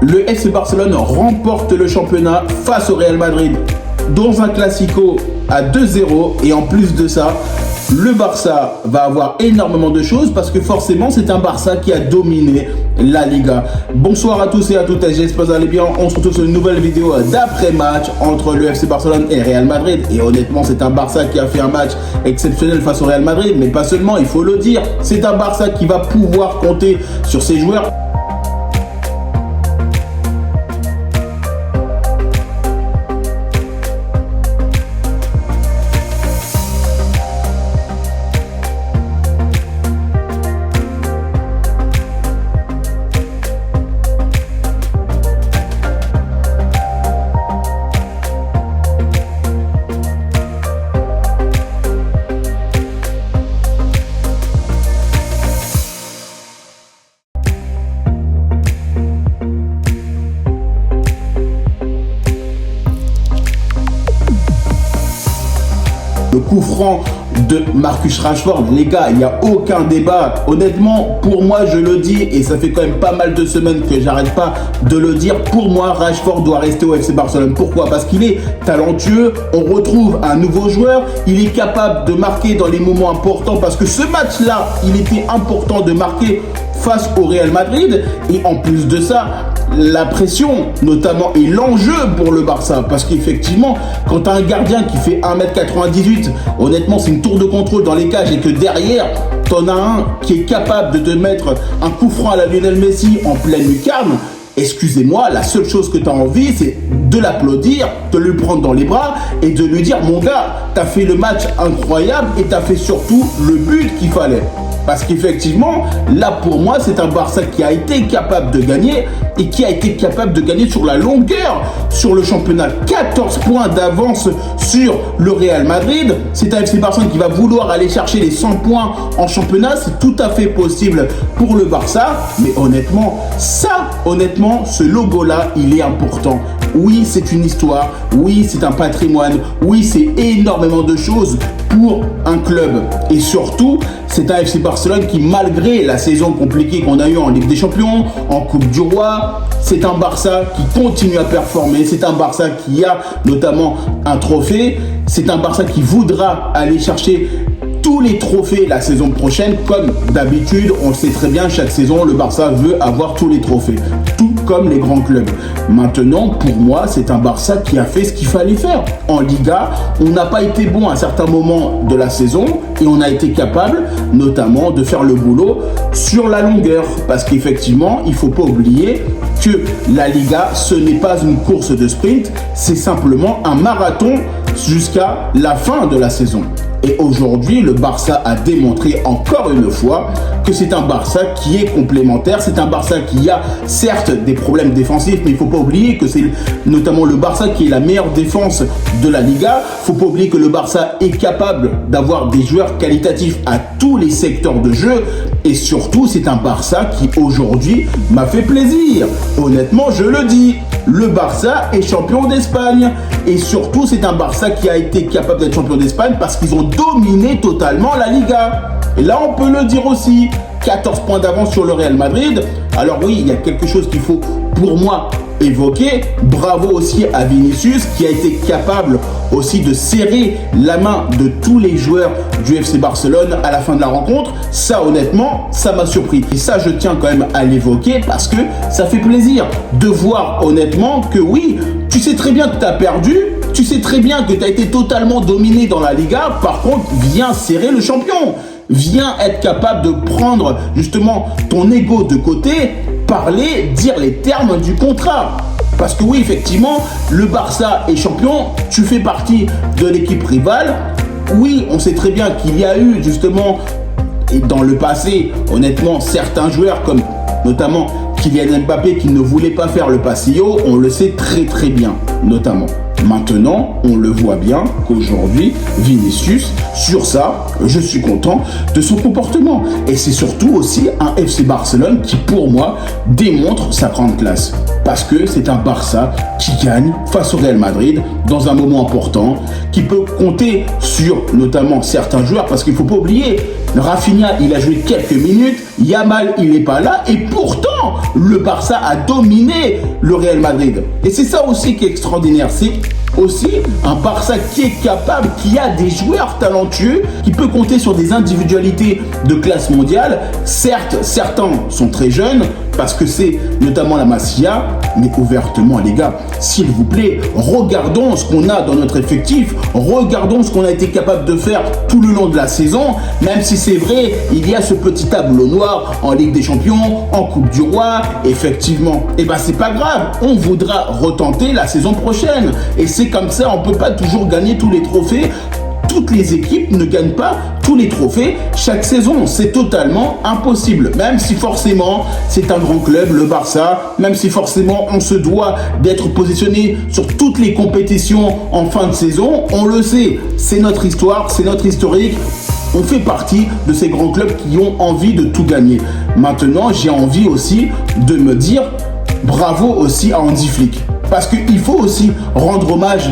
le FC Barcelone remporte le championnat face au Real Madrid dans un classico à 2-0 et en plus de ça, le Barça va avoir énormément de choses parce que forcément c'est un Barça qui a dominé la Liga. Bonsoir à tous et à toutes, j'espère que vous allez bien. On se retrouve sur une nouvelle vidéo d'après-match entre le FC Barcelone et Real Madrid. Et honnêtement c'est un Barça qui a fait un match exceptionnel face au Real Madrid, mais pas seulement, il faut le dire. C'est un Barça qui va pouvoir compter sur ses joueurs. Le coup franc de Marcus Rashford, les gars, il n'y a aucun débat. Honnêtement, pour moi, je le dis, et ça fait quand même pas mal de semaines que j'arrête pas de le dire, pour moi, Rashford doit rester au FC Barcelone. Pourquoi? Parce qu'il est talentueux, on retrouve un nouveau joueur, il est capable de marquer dans les moments importants, parce que ce match-là, il était important de marquer face au Real Madrid, et en plus de ça, la pression notamment et l'enjeu pour le Barça, parce qu'effectivement quand tu as un gardien qui fait 1m98, honnêtement c'est une tour de contrôle dans les cages, et que derrière t'en as un qui est capable de te mettre un coup franc à la Lionel Messi en pleine lucarne, excusez-moi, la seule chose que tu as envie, c'est de l'applaudir, de lui prendre dans les bras et de lui dire: mon gars, tu as fait le match incroyable et tu as fait surtout le but qu'il fallait. Parce qu'effectivement, là pour moi, c'est un Barça qui a été capable de gagner, et qui a été capable de gagner sur la longueur, sur le championnat. 14 points d'avance sur le Real Madrid. C'est un FC Barcelone qui va vouloir aller chercher les 100 points en championnat. C'est tout à fait possible pour le Barça. Mais honnêtement, ce logo-là, il est important. Oui, c'est une histoire. Oui, c'est un patrimoine. Oui, c'est énormément de choses pour un club. Et surtout, c'est un FC Barcelone qui, malgré la saison compliquée qu'on a eue en Ligue des Champions, en Coupe du Roi, c'est un Barça qui continue à performer. C'est un Barça qui a notamment un trophée. C'est un Barça qui voudra aller chercher tous les trophées la saison prochaine. Comme d'habitude, on le sait très bien, chaque saison, le Barça veut avoir tous les trophées. Tout comme les grands clubs. Maintenant, pour moi, c'est un Barça qui a fait ce qu'il fallait faire. En Liga, on n'a pas été bon à certains moments de la saison, et on a été capable, notamment, de faire le boulot sur la longueur. Parce qu'effectivement, il ne faut pas oublier que la Liga, ce n'est pas une course de sprint, c'est simplement un marathon jusqu'à la fin de la saison. Et aujourd'hui, le Barça a démontré encore une fois que c'est un Barça qui est complémentaire. C'est un Barça qui a certes des problèmes défensifs, mais il ne faut pas oublier que c'est notamment le Barça qui est la meilleure défense de la Liga. Il ne faut pas oublier que le Barça est capable d'avoir des joueurs qualitatifs à tous les secteurs de jeu. Et surtout, c'est un Barça qui aujourd'hui m'a fait plaisir. Honnêtement, je le dis. Le Barça est champion d'Espagne, et surtout c'est un Barça qui a été capable d'être champion d'Espagne parce qu'ils ont dominé totalement la Liga. Et là on peut le dire aussi, 14 points d'avance sur le Real Madrid. Alors oui, il y a quelque chose qu'il faut pour moi évoqué. Bravo aussi à Vinicius qui a été capable aussi de serrer la main de tous les joueurs du FC Barcelone à la fin de la rencontre. Ça honnêtement, ça m'a surpris. Et ça, je tiens quand même à l'évoquer parce que ça fait plaisir de voir honnêtement que oui, tu sais très bien que tu as perdu, tu sais très bien que tu as été totalement dominé dans la Liga. Par contre, viens serrer le champion. Viens être capable de prendre justement ton ego de côté, parler, dire les termes du contrat. Parce que oui, effectivement, le Barça est champion, tu fais partie de l'équipe rivale. Oui, on sait très bien qu'il y a eu justement, et dans le passé, honnêtement, certains joueurs comme notamment Kylian Mbappé qui ne voulait pas faire le passillo, on le sait très très bien, notamment. Maintenant, on le voit bien qu'aujourd'hui, Vinicius, sur ça, je suis content de son comportement. Et c'est surtout aussi un FC Barcelone qui, pour moi, démontre sa grande classe. Parce que c'est un Barça qui gagne face au Real Madrid dans un moment important, qui peut compter sur notamment certains joueurs, parce qu'il ne faut pas oublier, Rafinha, il a joué quelques minutes. Yamal, il n'est pas là. Et pourtant, le Barça a dominé le Real Madrid. Et c'est ça aussi qui est extraordinaire. C'est aussi un Barça qui est capable, qui a des joueurs talentueux, qui peut compter sur des individualités de classe mondiale. Certes, certains sont très jeunes, parce que c'est notamment la Masia, mais ouvertement, les gars, s'il vous plaît, regardons ce qu'on a dans notre effectif, regardons ce qu'on a été capable de faire tout le long de la saison, même si c'est vrai, il y a ce petit tableau noir en Ligue des Champions, en Coupe du Roi, effectivement. Et ben c'est pas grave, on voudra retenter la saison prochaine. Et c'est comme ça, on peut pas toujours gagner tous les trophées. Toutes les équipes ne gagnent pas tous les trophées chaque saison. C'est totalement impossible. Même si forcément c'est un grand club, le Barça, même si forcément on se doit d'être positionné sur toutes les compétitions en fin de saison, on le sait. C'est notre histoire, c'est notre historique. On fait partie de ces grands clubs qui ont envie de tout gagner. Maintenant, j'ai envie aussi de me dire bravo aussi à Hansi Flick. Parce qu'il faut aussi rendre hommage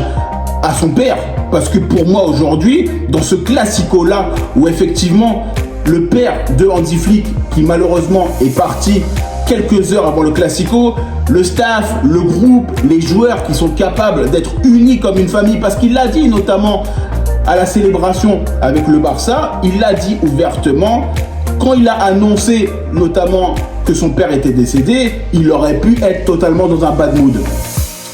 à son père. Parce que pour moi aujourd'hui, dans ce classico-là, où effectivement le père de Hansi Flick, qui malheureusement est parti quelques heures avant le classico, le staff, le groupe, les joueurs qui sont capables d'être unis comme une famille, parce qu'il l'a dit notamment à la célébration avec le Barça, il l'a dit ouvertement, quand il a annoncé notamment que son père était décédé, il aurait pu être totalement dans un bad mood.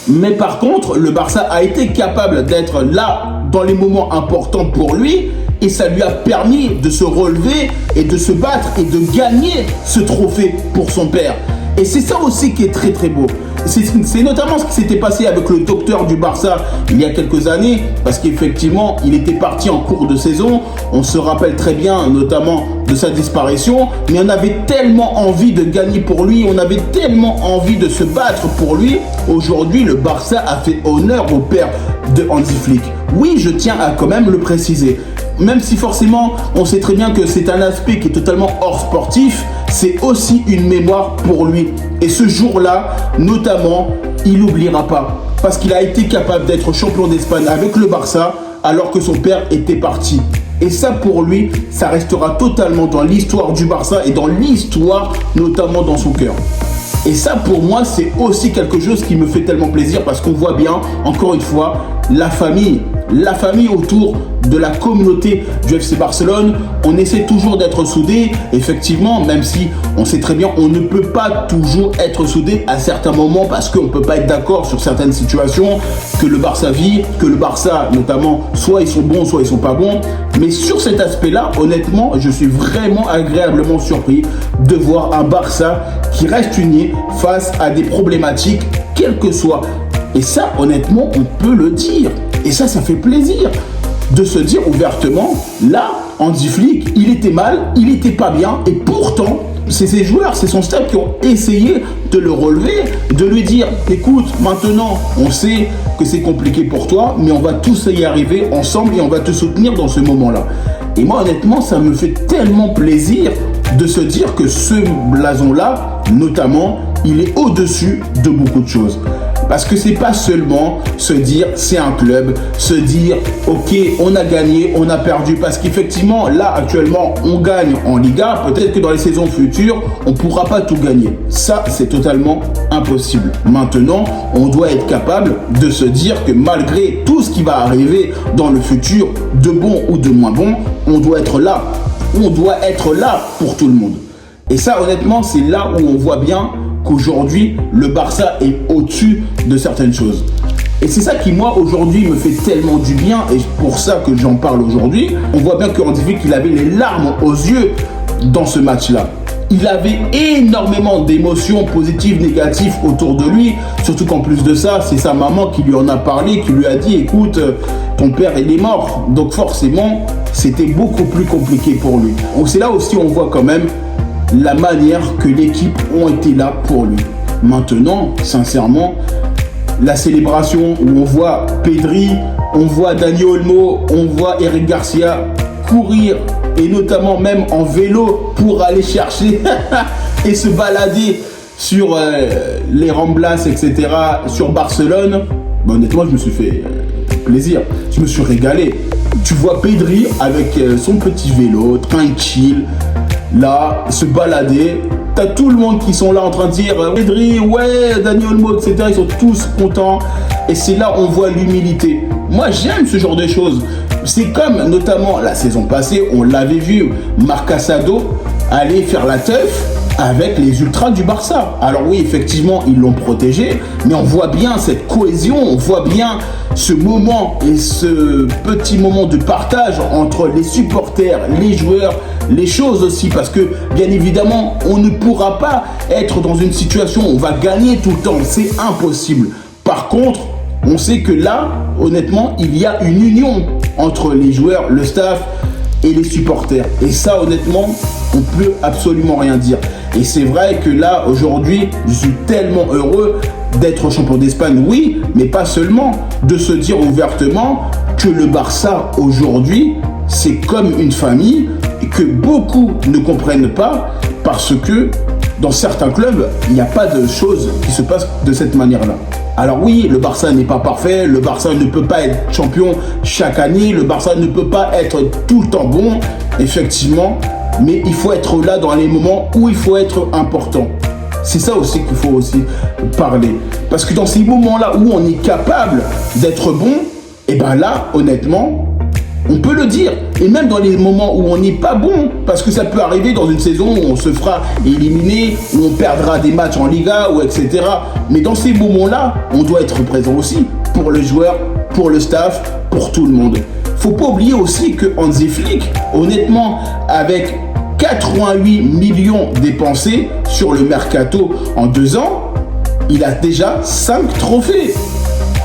Mais par contre, le Barça a été capable d'être là dans les moments importants pour lui et ça lui a permis de se relever et de se battre et de gagner ce trophée pour son père. Et c'est ça aussi qui est très très beau. C'est notamment ce qui s'était passé avec le docteur du Barça il y a quelques années, parce qu'effectivement, il était parti en cours de saison. On se rappelle très bien, notamment, de sa disparition. Mais on avait tellement envie de gagner pour lui, on avait tellement envie de se battre pour lui. Aujourd'hui, le Barça a fait honneur au père de Hansi Flick. Oui, je tiens à quand même le préciser. Même si forcément, on sait très bien que c'est un aspect qui est totalement hors sportif, c'est aussi une mémoire pour lui. Et ce jour-là, notamment, il n'oubliera pas. Parce qu'il a été capable d'être champion d'Espagne avec le Barça, alors que son père était parti. Et ça, pour lui, ça restera totalement dans l'histoire du Barça et dans l'histoire, notamment dans son cœur. Et ça, pour moi, c'est aussi quelque chose qui me fait tellement plaisir parce qu'on voit bien, encore une fois, la famille autour de la communauté du FC Barcelone. On essaie toujours d'être soudés, effectivement, même si on sait très bien on ne peut pas toujours être soudés à certains moments parce qu'on ne peut pas être d'accord sur certaines situations que le Barça vit, que le Barça, notamment, soit ils sont bons, soit ils sont pas bons. Mais sur cet aspect-là, honnêtement, je suis vraiment agréablement surpris de voir un Barça qui reste uni face à des problématiques, quelles que soient. Et ça, honnêtement, on peut le dire. Et ça fait plaisir de se dire ouvertement, là, Hansi Flick, il était mal, il était pas bien, et pourtant, c'est ses joueurs, c'est son staff qui ont essayé de le relever, de lui dire, écoute, maintenant, on sait que c'est compliqué pour toi, mais on va tous y arriver ensemble et on va te soutenir dans ce moment-là. Et moi, honnêtement, ça me fait tellement plaisir de se dire que ce blason-là, notamment, il est au-dessus de beaucoup de choses. Parce que c'est pas seulement se dire c'est un club, se dire ok on a gagné, on a perdu. Parce qu'effectivement là actuellement on gagne en Liga, peut-être que dans les saisons futures on pourra pas tout gagner. Ça c'est totalement impossible. Maintenant on doit être capable de se dire que malgré tout ce qui va arriver dans le futur, de bon ou de moins bon, on doit être là. On doit être là pour tout le monde. Et ça honnêtement c'est là où on voit bien qu'aujourd'hui, le Barça est au-dessus de certaines choses. Et c'est ça qui, moi, aujourd'hui, me fait tellement du bien, et pour ça que j'en parle aujourd'hui. On voit bien que Hansi Flick, il avait les larmes aux yeux dans ce match-là. Il avait énormément d'émotions positives, négatives autour de lui, surtout qu'en plus de ça, c'est sa maman qui lui en a parlé, qui lui a dit, écoute, ton père, il est mort. Donc forcément, c'était beaucoup plus compliqué pour lui. Donc c'est là aussi, on voit quand même la manière que l'équipe ont été là pour lui. Maintenant, sincèrement, la célébration où on voit Pedri, on voit Dani Olmo, on voit Eric Garcia courir et notamment même en vélo pour aller chercher et se balader sur les Ramblas, etc., sur Barcelone, honnêtement, je me suis fait plaisir. Je me suis régalé. Tu vois Pedri avec son petit vélo, tranquille, là, se balader. T'as tout le monde qui sont là en train de dire Pedri, ouais, Dani Olmo, etc. Ils sont tous contents. Et c'est là on voit l'humilité. Moi, j'aime ce genre de choses. C'est comme, notamment, la saison passée, on l'avait vu, Marc Casado aller faire la teuf avec les ultras du Barça. Alors oui, effectivement, ils l'ont protégé, mais on voit bien cette cohésion, on voit bien ce moment et ce petit moment de partage entre les supporters, les joueurs, les choses aussi, parce que bien évidemment, on ne pourra pas être dans une situation où on va gagner tout le temps, c'est impossible. Par contre, on sait que là, honnêtement, il y a une union entre les joueurs, le staff et les supporters. Et ça, honnêtement, on peut absolument rien dire. Et c'est vrai que là, aujourd'hui, je suis tellement heureux d'être champion d'Espagne, oui, mais pas seulement. De se dire ouvertement que le Barça, aujourd'hui, c'est comme une famille et que beaucoup ne comprennent pas parce que dans certains clubs, il n'y a pas de choses qui se passent de cette manière-là. Alors oui, le Barça n'est pas parfait, le Barça ne peut pas être champion chaque année, le Barça ne peut pas être tout le temps bon, effectivement, mais il faut être là dans les moments où il faut être important. C'est ça aussi qu'il faut aussi parler. Parce que dans ces moments-là où on est capable d'être bon, et ben là, honnêtement, on peut le dire. Et même dans les moments où on n'est pas bon, parce que ça peut arriver dans une saison où on se fera éliminer, où on perdra des matchs en Liga, ou etc. Mais dans ces moments-là, on doit être présent aussi pour le joueur, pour le staff, pour tout le monde. Faut pas oublier aussi que Hansi Flick, honnêtement, avec 88 millions dépensés sur le mercato en 2 ans, il a déjà 5 trophées.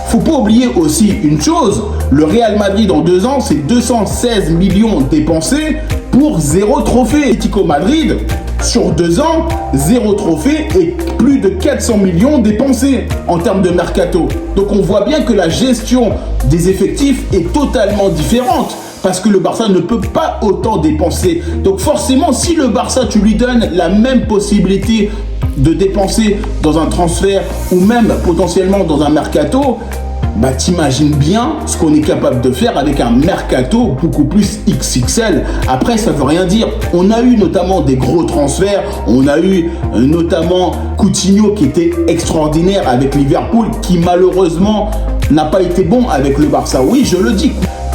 Faut pas oublier aussi une chose, le Real Madrid en 2 ans, c'est 216 millions dépensés pour 0 trophée. Atlético Madrid, sur 2 ans, 0 trophée et plus de 400 millions dépensés en termes de mercato. Donc on voit bien que la gestion des effectifs est totalement différente. Parce que le Barça ne peut pas autant dépenser. Donc forcément, si le Barça, tu lui donnes la même possibilité de dépenser dans un transfert ou même potentiellement dans un mercato, bah t'imagines bien ce qu'on est capable de faire avec un mercato beaucoup plus XXL. Après, ça veut rien dire. On a eu notamment des gros transferts. On a eu notamment Coutinho qui était extraordinaire avec Liverpool, qui malheureusement n'a pas été bon avec le Barça. Oui, je le dis.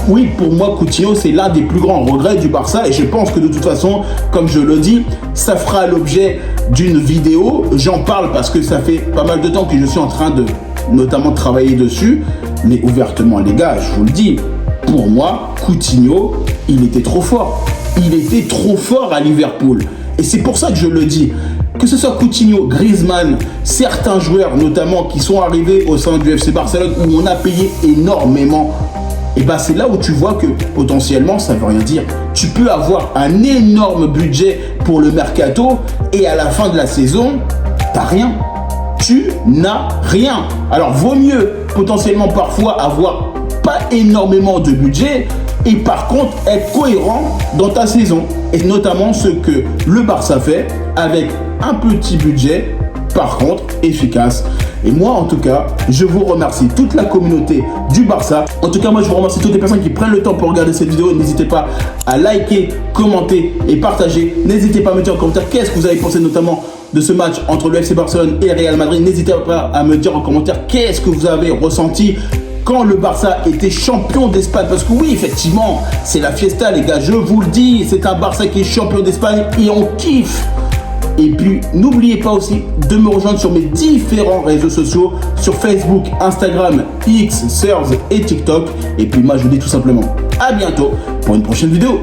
Oui, pour moi, Coutinho, c'est l'un des plus grands regrets du Barça et je pense que de toute façon, comme je le dis, ça fera l'objet d'une vidéo. J'en parle parce que ça fait pas mal de temps que je suis en train de notamment travailler dessus. Mais ouvertement, les gars, je vous le dis, pour moi, Coutinho, il était trop fort. Il était trop fort à Liverpool. Et c'est pour ça que je le dis. Que ce soit Coutinho, Griezmann, certains joueurs notamment qui sont arrivés au sein du FC Barcelone où on a payé énormément. Et bah c'est là où tu vois que potentiellement ça veut rien dire. Tu peux avoir un énorme budget pour le mercato et à la fin de la saison, t'as rien. Tu n'as rien. Alors vaut mieux potentiellement parfois avoir pas énormément de budget et par contre être cohérent dans ta saison. Et notamment ce que le Barça fait avec un petit budget, par contre efficace. Et moi, en tout cas, je vous remercie, toute la communauté du Barça. En tout cas, moi, je vous remercie toutes les personnes qui prennent le temps pour regarder cette vidéo. N'hésitez pas à liker, commenter et partager. N'hésitez pas à me dire en commentaire qu'est-ce que vous avez pensé notamment de ce match entre le FC Barcelone et le Real Madrid. N'hésitez pas à me dire en commentaire qu'est-ce que vous avez ressenti quand le Barça était champion d'Espagne. Parce que oui, effectivement, c'est la fiesta, les gars. Je vous le dis, c'est un Barça qui est champion d'Espagne et on kiffe. Et puis, n'oubliez pas aussi de me rejoindre sur mes différents réseaux sociaux, sur Facebook, Instagram, X, Threads et TikTok. Et puis moi, je vous dis tout simplement à bientôt pour une prochaine vidéo.